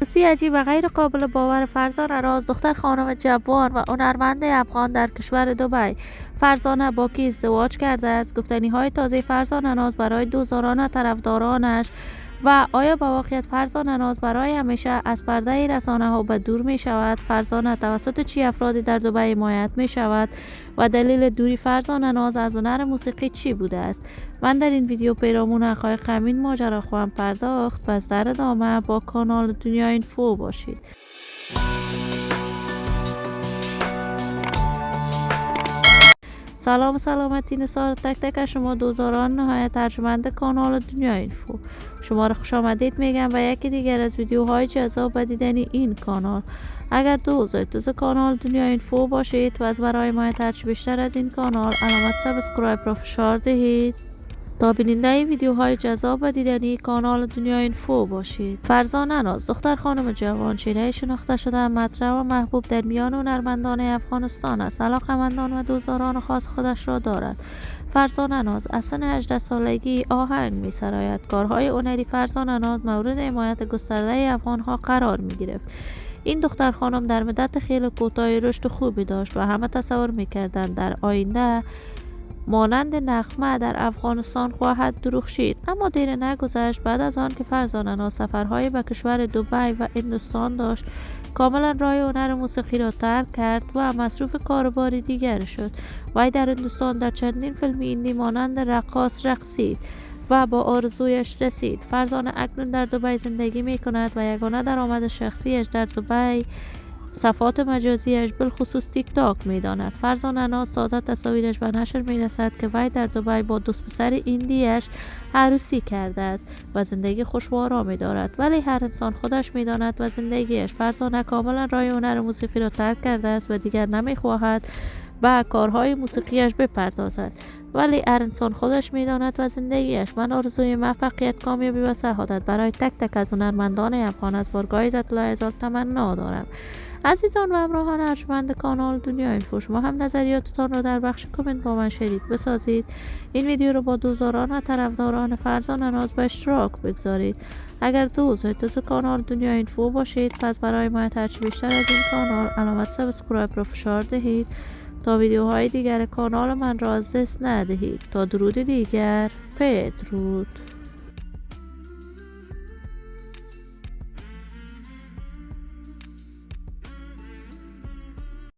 سی عجیب و غیر قابل باور فرزانه راز دختر خانم جوان و هنرمند افغان در کشور دبی. فرزانه با کی ازدواج کرده است؟ گفتنی های تازه فرزانه ناز برای دوستداران و طرفدارانش و آیا با واقعیت فرزانه ناز برای همیشه از پرده رسانه ها به دور می شود؟ فرزانه توسط چی افرادی در دبی حمایت می شود و دلیل دوری فرزانه ناز از هنر موسیقی چی بوده است؟ من در این ویدیو پیرامون حقایق همین ماجرا خواهم پرداخت. پس در ادامه با کانال دنیا اینفو باشید. سلام و سلامتی نثار تک تک از شما دوزاران نهایت ارجمند کانال دنیا اینفو. شما را خوش آمدید میگم و یکی دیگر از ویدیوهای جذاب و دیدنی این کانال. اگر دوست کانال دنیا اینفو باشید و از برای ما هرچی بیشتر از این کانال علامت سابسکرایب را فشار دهید تا بیننده ویدیوهای جذاب و دیدنی کانال دنیا اینفو باشید. فرزانه ناز دختر خانم جوان چهره شناخته شده مطرح و محبوب در میان هنرمندان افغانستان است. علاقه‌مندان و دوستداران خاص خودش را دارد. فرزانه ناز از سن 18 سالگی آهنگ می سراید. کارهای هنری فرزانه ناز مورد حمایت گسترده افغانها قرار می گرفت. این دختر خانم در مدت خیلی کوتاهی رشد خوبی داشت و همه تصور می‌کردند در آینده مانند نغمه در افغانستان خواهد درخشید، اما دیر نگذشت بعد از آن که فرزانه ناز سفرهای به کشور دبی و هندوستان داشت کاملا راه هنر موسیقی را ترک کرد و مصروف کارباری دیگر شد. وی در هندوستان در چندین فیلم هندی مانند رقاص رقصید و با آرزویش رسید. فرزانه اکنون در دبی زندگی می کند و یگانه درآمد شخصیش در دبی صفحات مجازیش بالخصوص تیک تاک می داند. فرزانه ناز تازه تصاویرش به نشر می رسد که وی در دبی با دوست پسر ایندیش عروسی کرده است و زندگی خوش و آرامی دارد، ولی هر انسان خودش می داند و زندگیش. فرزانه کاملا راه هنر موسیقی را ترک کرده است و دیگر نمی خواهد به کارهای موسیقیش بپردازد، ولی هر انسان خودش میداند و زندگیش. من آرزوی موفقیت، کامیابی و سعادت برای تک تک از هنرمندان افغان از بارگاه عزت الله هزار تمنا دارم. عزیزان و همراهان ارجمند کانال دنیا اینفو، شما هم نظریاتتان را در بخش کامنت با من شریک بسازید. این ویدیو را با دوستداران و طرفداران فرزانه ناز به اشتراک بگذارید. اگر دوست کانال دنیا اینفو باشید پس برای ما هرچی بیشتر از این کانال علامت سابسکرایب را فشار دهید تا ویدیوهای دیگر کانال من را از دست ندهید. تا درود دیگر، بدرود.